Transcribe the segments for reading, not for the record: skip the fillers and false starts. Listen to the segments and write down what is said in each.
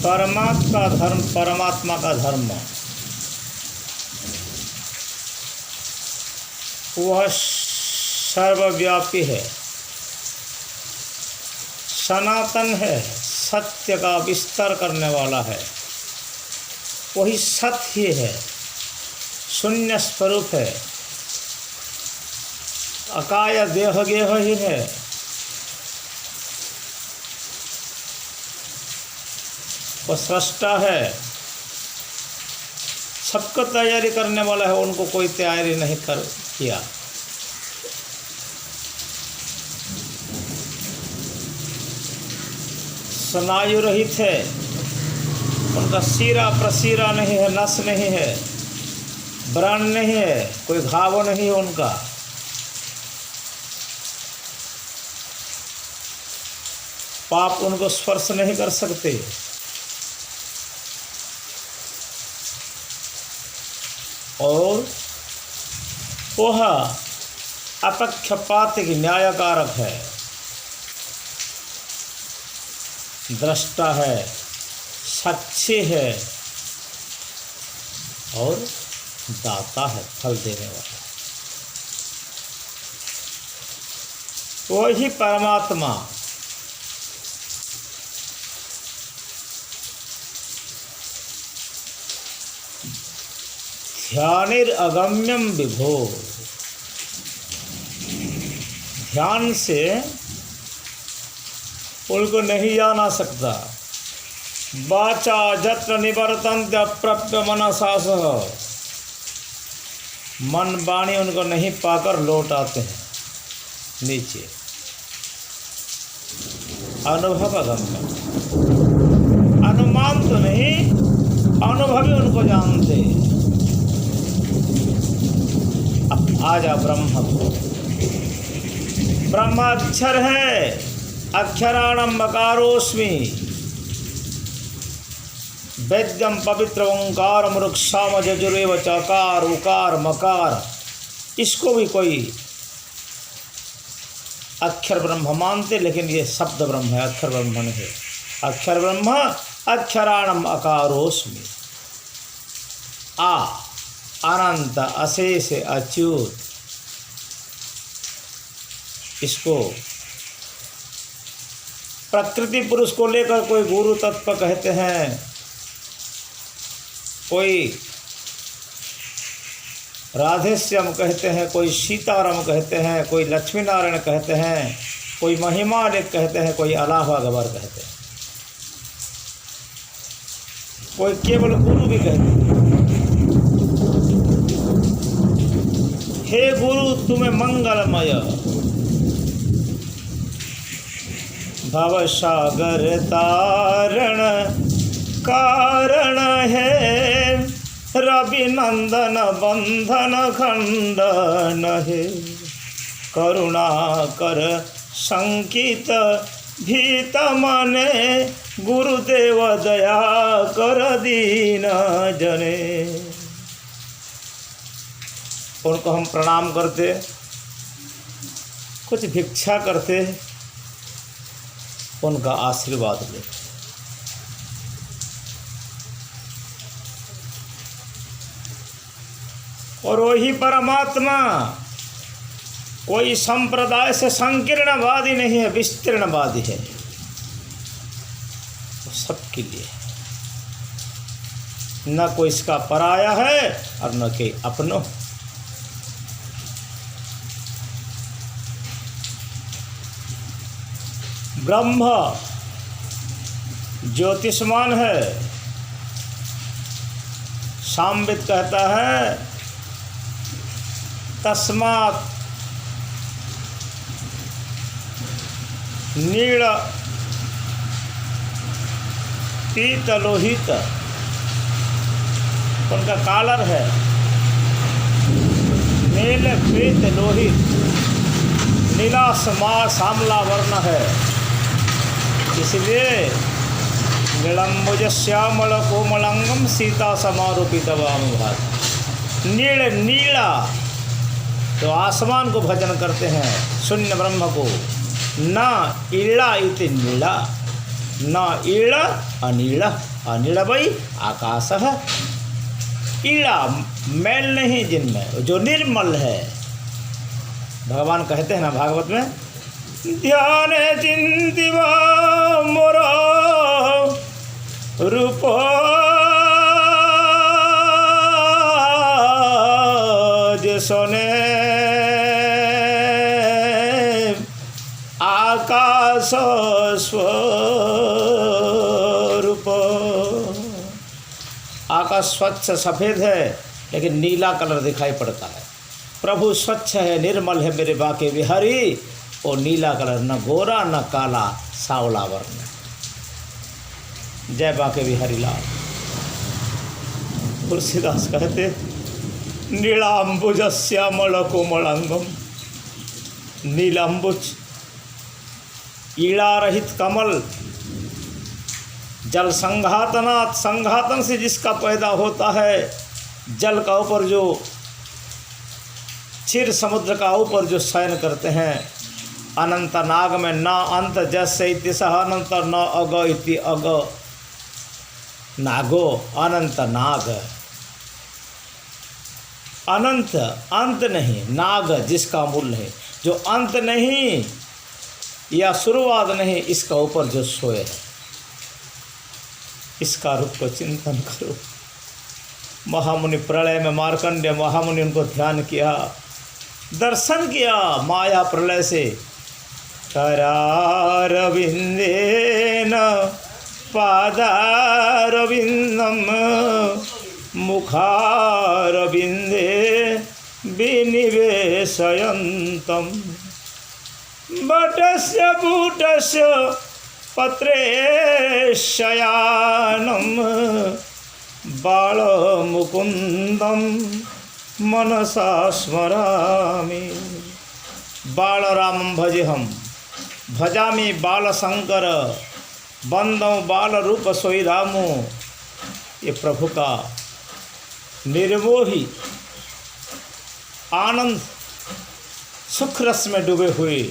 परमात्मा का धर्म वह सर्वव्यापी है, सनातन है, सत्य का विस्तार करने वाला है। वही सत्य ही है, शून्य स्वरूप है, अकाय देह गेह ही है। वो सृष्टा है, सबको तैयारी करने वाला है, उनको कोई तैयारी नहीं किया। स्नायु रहित है, उनका सीरा प्रसीरा नहीं है, नस नहीं है, व्रण नहीं है, कोई घाव नहीं है उनका। पाप उनको स्पर्श नहीं कर सकते। और वह अपक्षपात की न्यायकारक है, दृष्टा है, साक्षी है और दाता है, फल देने वाला। वही परमात्मा ध्यानिरगम्यम विभो, ध्यान से उनको नहीं जाना सकता। वाचा जत्र निवर्तन्ते अप्रप्य मनसा सह, मन वाणी उनको नहीं पाकर लौट आते हैं नीचे। अनुभव अगम्य, अनुमान तो नहीं, अनुभवी उनको जानते। अब आजा ब्रह्म को, ब्रह्म अक्षर है, अक्षराणम मकारोस्मि, वेद्यम पवित्र ओंकार मृक्षाम जजुरेव चकार उकार मकार। इसको भी कोई अक्षर ब्रह्म मानते, लेकिन ये शब्द ब्रह्म है, अक्षर ब्रह्म नहीं है। अक्षर ब्रह्म अक्षराणम अकारोस्मि, आ अनंत अशेष अच्युत। इसको प्रकृति पुरुष को लेकर कोई गुरु तत्व कहते हैं, कोई राधेश्याम कहते हैं, कोई सीताराम कहते हैं, कोई लक्ष्मी नारायण कहते हैं, कोई महिमा कहते हैं, कोई अलावा गबर कहते हैं, कोई केवल गुरु भी कहते हैं। हे गुरु तुम्हें मंगलमय, भव सागर तारण कारण है, रवि नंदन बंधन खंडन है, करुणा कर संकित भीत मने, गुरुदेव दया कर दीन जने। उनको हम प्रणाम करते, कुछ भिक्षा करते, उनका आशीर्वाद लेते। और वही परमात्मा कोई संप्रदाय से संकीर्णवादी नहीं है, विस्तीर्णवादी है, वो सबके लिए, न कोई इसका पराया है और न कोई अपनों। ब्रह्म ज्योतिषमान है। सामवेद कहता है तस्मात् नील पीत लोहित, उनका कालर है, नील पीत लोहित, नीला श्यामला वर्ण है, इसलिए नीलम्बुज श्यामल कोमलंगम सीता समारूपित वाम भात। नीला तो आसमान को भजन करते हैं, शून्य ब्रह्म को। न ईड़ा इति नीला, न ईड़ा अनीड़ा। अनिलवै आकाशः। ईड़ा मैल नहीं जिनमें, जो निर्मल है। भगवान कहते हैं ना भागवत में, ध्यान चिंतिवा मोर रूप जिसने आकाश स्वरूप। आकाश स्वच्छ सफ़ेद है लेकिन नीला कलर दिखाई पड़ता है। प्रभु स्वच्छ है, निर्मल है मेरे बाके बिहारी, और नीला कलर, न गोरा न काला, सावला वर्ण। जय बाके बिहारी लाल। तुलसीदास कहते, नीलाम्बुज श्यामल कोमलांगम। नीलाम्बुज ईड़ा रहित कमल, जल संघातनात्, संघातन से जिसका पैदा होता है, जल का ऊपर जो क्षीर समुद्र का ऊपर जो शयन करते हैं। अनंत नाग में न अंत जैसे इति सह अनंत न अग इति अग नागो अनंत नाग। अनंत अंत नहीं, नाग जिसका मूल है, जो अंत नहीं या शुरुआत नहीं, इसका ऊपर जो सोए है, इसका रूप को चिंतन करो। महामुनि प्रलय में मार्कंडेय महामुनि उनको ध्यान किया, दर्शन किया माया प्रलय से। करारविंदेन पादारविंदम मुखारविंदे विनिवेशयन्तम बटस्य बूटस्य पत्रे शयानम बालमुकुंदम मनसा स्मरामि। बालरामं भजेहम भजामि बालशंकर बंदौ बाल रूप सोई रामो। ये प्रभु का निर्मोही आनंद सुख रस में डूबे हुए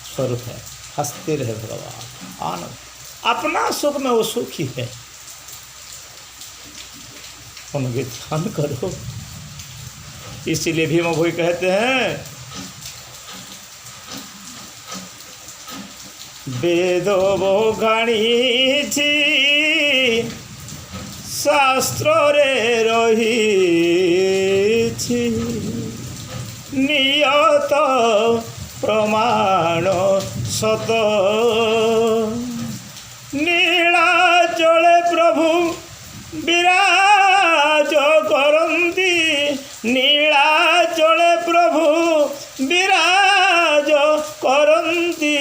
स्वरूप है। हंसते रहे भगवान, आनंद, अपना सुख में वो सुखी है। उनके ध्यान करो। इसीलिए भीम भोई कहते हैं, वेदो वो गाणीछि शास्त्र रे रहीछि नियत प्रमाण सत। नीलाचले प्रभु विराज करन्ति, नीलाचले प्रभु विराज करन्ति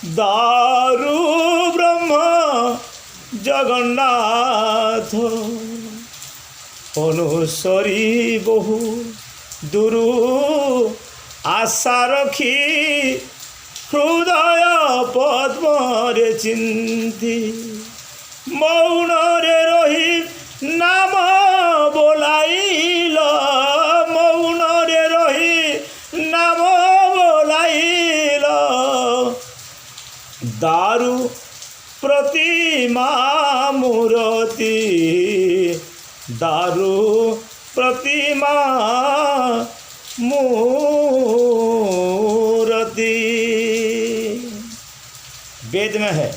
दारु ब्रह्म जगन्नाथ। अनुसरी बहु दुरु आशा रखी हृदय पद्मरे चिंती मौनरे रही नाम बोलाइल, मौनरे रही नाम बोलाइल। दारु प्रतिमा मूर्ति, दारु प्रतिमा मूर्ति। वेद में है,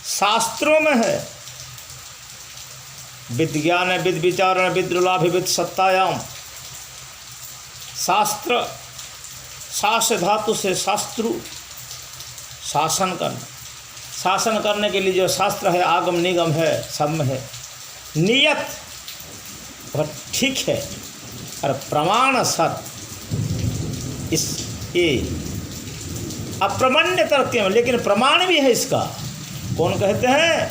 शास्त्रों में है। विज्ञान विद विचारण विद्रुलाभ विद सत्तायाम। शास्त्र, शास्त्र धातु से शास्त्रु, शासन करना। शासन करने के लिए जो शास्त्र है, आगम निगम है, सब में है। नियत वह ठीक है, और प्रमाण सत। इस ये अप्रमाण्य तर्क में, लेकिन प्रमाण भी है इसका। कौन कहते हैं?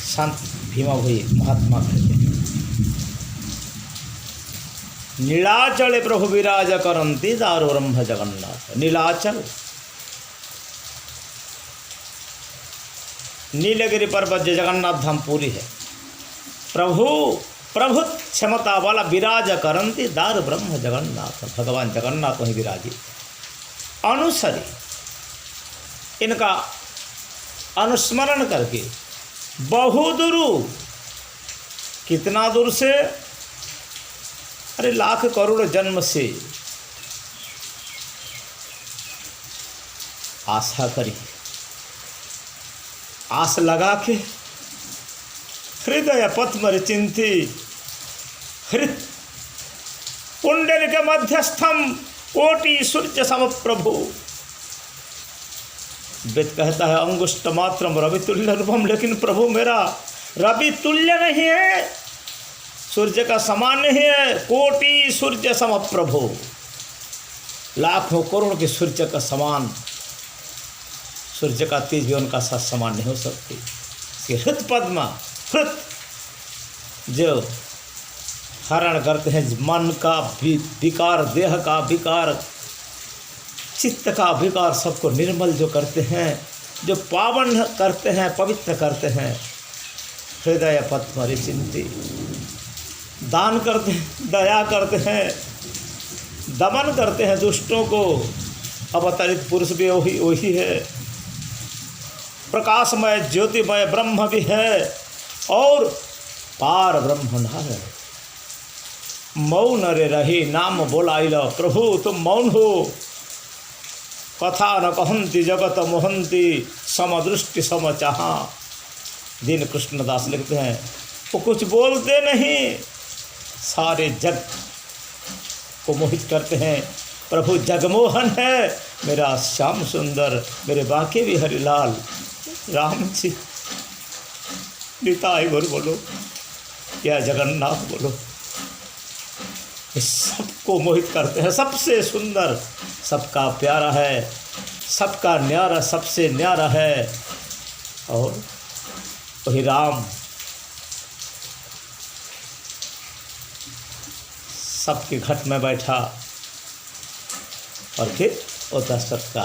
संत भीमा भोई महात्मा कहते हैं। नीलाचले प्रभु विराज करन्ति दारु ब्रह्म जगन्नाथ। नीलाचल, नीलगिरी पर्वत जो जगन्नाथ धाम पूरी है। प्रभु प्रभु क्षमता वाला विराज करन्ति दारु ब्रह्म जगन्नाथ। भगवान जगन्नाथ वहीं विराजित। अनुसरी, इनका अनुस्मरण करके बहुदूर, कितना दूर से, अरे लाख करोड़ जन्म से आशा करी, आस लगा के हृदय पद्म चिंती हृत पुंडलिक मध्यस्थम कोटि सूर्य सम प्रभु। वेद कहता है अंगुष्ठ मात्रम रवि तुल्य रूपम, लेकिन प्रभु मेरा रवि तुल्य नहीं है, सूर्य का समान नहीं है। कोटि सूर्य सम प्रभु, लाखों करोड़ के सूर्य का समान, सूर्य का तेज भी उनका साथ समान नहीं हो सकती। इसके हृत पद्मा, हृत जो हरण करते हैं मन का विकार, देह का विकार, चित्त का विकार, सबको निर्मल जो करते हैं, जो पावन करते हैं, पवित्र करते हैं। हृदय पद्म चिंती, दान करते हैं, दया करते हैं, दमन करते हैं दुष्टों को। अवतरित पुरुष भी वही है, प्रकाशमय ज्योतिमय ब्रह्म भी है और पार ब्रह्म नारायण। मौन रे रही नाम बोलाइल प्रभु तुम मौन हो, कथा न कहंती जगत मोहंती समदृष्टि समचाहा। दीन कृष्णदास लिखते हैं वो कुछ बोलते नहीं, सारे जग को मोहित करते हैं। प्रभु जगमोहन है, मेरा श्याम सुंदर, मेरे बाके भी हरिलाल राम जी, निताई बोलो या जगन्नाथ बोलो, इस सबको मोहित करते हैं। सबसे सुंदर, सबका प्यारा है, सबका न्यारा, सबसे न्यारा है और वही राम। सबके घट में बैठा और फिर वो दशरथ का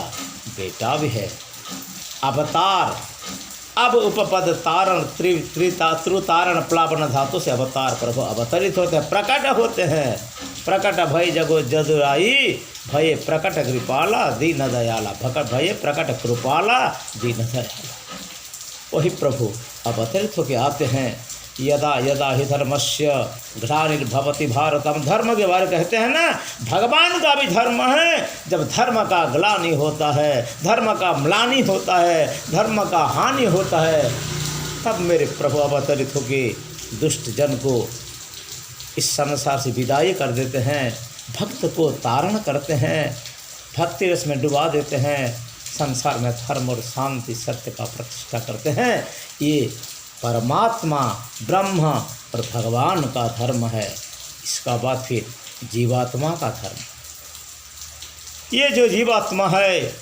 बेटा भी है। अवतार, अब उपपद तारण त्रुतारण प्लावन धातु से अवतार प्रभु अवतरित होते हैं, प्रकट होते हैं। प्रकट भय जगो जदुराई, भय प्रकट कृपाला दीन दयाला, भकट भय प्रकट कृपाला दीन दयाला। वही प्रभु अवतरित होकर आते हैं। यदा यदा ही धर्मस्य ग्लानिर्भवति भारतम, धर्म के बारे कहते हैं ना, भगवान का भी धर्म है। जब धर्म का ग्लानि होता है, धर्म का म्लानि होता है, धर्म का हानि होता है, तब मेरे प्रभु अवतरित होकर दुष्ट जन को इस संसार से विदाई कर देते हैं, भक्त को तारण करते हैं, भक्ति रस में डुबा देते हैं, संसार में धर्म और शांति सत्य का प्रतिष्ठा करते हैं। ये परमात्मा ब्रह्म और भगवान का धर्म है। इसका बाद फिर जीवात्मा का धर्म। ये जो जीवात्मा है,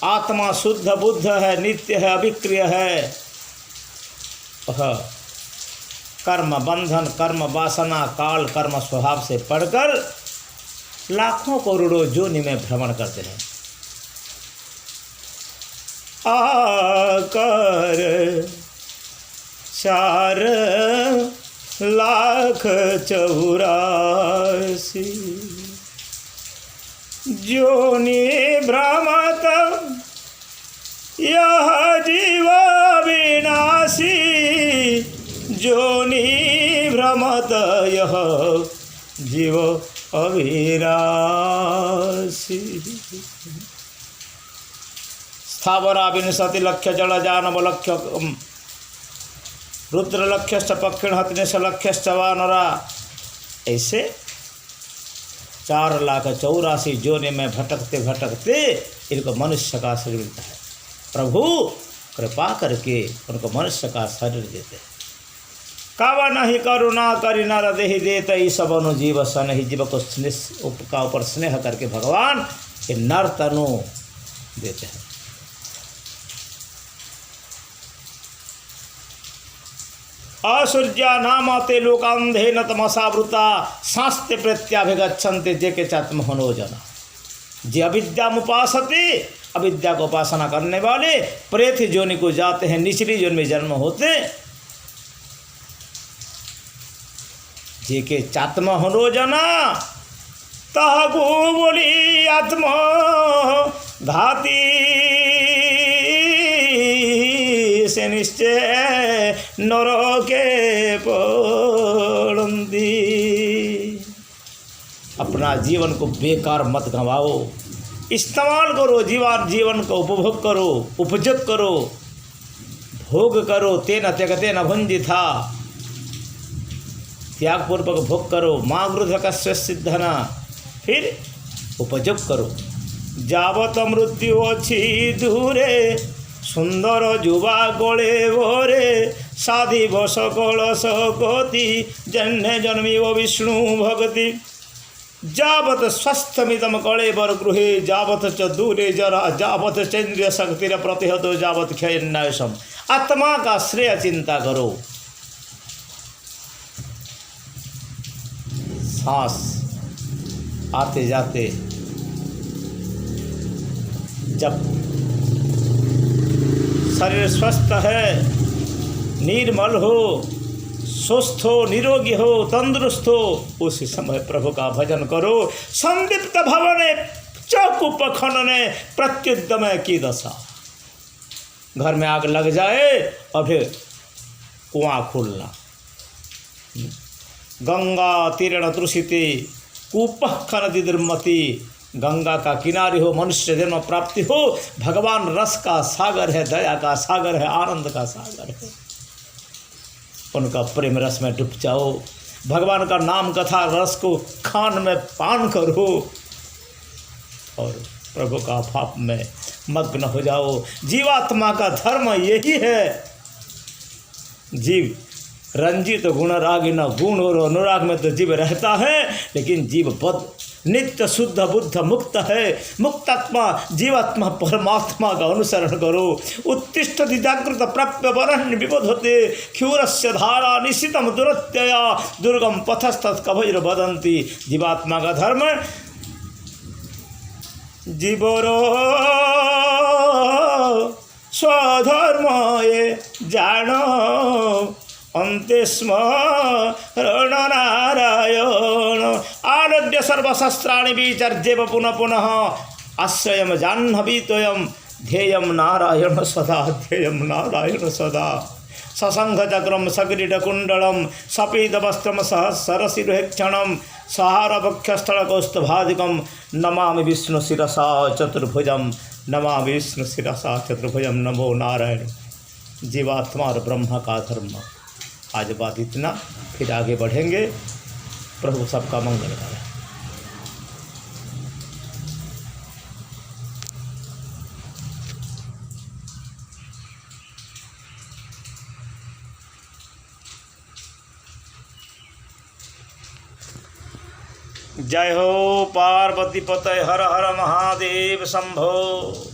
आत्मा शुद्ध बुद्ध है, नित्य है, अविक्रिय है। वह कर्म बंधन, कर्म वासना, काल कर्म स्वभाव से पढ़कर लाखों करोड़ों योनि में भ्रमण करते हैं। आकर 4,84,000 योनि भ्रमत यह जीव विनाशी, योनि भ्रमत यह जीव अविनाशी। स्थावरा विंशति लक्ष्य जल जानव लक्ष्य रुद्र लक्ष्य पक्षिण हतनेश लक्ष्य वानरा। ऐसे 4,84,000 योनि में भटकते भटकते इनको मनुष्य का शरीर मिलता है। प्रभु कृपा करके उनको मनुष्य का शरीर देते हैं। कावा नहीं करुणा करी नर देहि देते ही सबनु जीव सन ही। जीव को का ऊपर स्नेह करके भगवान ये नर तनु देते हैं। असुर्या नामाते लोकांधे न तमसावृता शास्त्र प्रत्याभिगछन्ते जे के चात्म हनो जना। जे अविद्या उपासते, अविद्या को उपासना करने वाले प्रेत योनि को जाते हैं, निचली योनि में जन्म होते। जे के चात्म हनो जना तह गो बोली आत्मा घाती से निश्चय नरके पड़ंती। अपना जीवन को बेकार मत गंवाओ, इस्तेमाल करो, जीवन को उपभोग करो, उपजग करो, भोग करो। तेन त्यगते न भुंजिथा, त्यागपूर्वक भोग करो। माँ वृद्ध कस्य सिद्धना, फिर उपजोग करो। जावत मृत्यु अच्छी दूरे, सुंदर जुवा गोले भोरे, साधिव सकल सकति, जन्य जन्मीव विष्णु भगति। जावत स्वस्थमिदम कलेवर गृहे, जावत च दूरे जरा, जावत चंद्रिय शक्तिर प्रतिहतो, जावत क्षयन्यासम। आत्मा का श्रेय चिंता करो। सांस आते जाते जब शरीर स्वस्थ है, निर्मल हो, स्वस्थ हो, निरोगी हो, तंदुरुस्त हो, उसी समय प्रभु का भजन करो। संदीप्त भवने चौकुप खनने प्रत्युद्यम की दशा। घर में आग लग जाए और फिर कुआं खोलना। गंगा तीरण तृषिते कूपः खनति दुर्मति। गंगा का किनारे हो, मनुष्य जन्म प्राप्ति हो। भगवान रस का सागर है, दया का सागर है, आनंद का सागर है। उनका प्रेम रस में डूब जाओ। भगवान का नाम कथा रस को खान में पान करो और प्रभु का भाव में मग्न हो जाओ। जीवात्मा का धर्म यही है। जीव रंजित गुण रागिन, गुण और अनुराग में तो जीव रहता है, लेकिन जीव बद नित्य शुद्ध बुद्ध मुक्त है। मुक्तात्मा जीवात्मा परमात्मा का अनुसरण करो। उत्तिष्ठति जागृत प्राप्य वरण्य विबोधते, क्षूरस्य धारा निशितम दुरत्यया, दुर्गम पथस्तत् कभैर वदन्ति। जीवात्मा का धर्म जीवरो स्वधर्म ये जानो, अन्ते स्मरण नारायण। आरोग्य सर्वशस्त्राणि विचर्येव पुनः पुनः, आश्रयं जाह्नवीतोयं, ध्येयं नारायण सदा, ध्येयं नारायण सदा। सशंखचक्रं सकिरीटकुण्डलं सपीतवस्त्रं सहस्रशिरोक्षणं, सहारवक्षस्थलकौस्तुभादिकं, नमामि विष्णु शिरसा चतुर्भुजं, नमामि विष्णु शिरसा चतुर्भुजं। नमो नारायण। जीवात्मा और ब्रह्म का धर्म। आज बात इतना, फिर आगे बढ़ेंगे। प्रभु सबका मंगल करे। जय हो पार्वती पतय हर हर महादेव शंभो।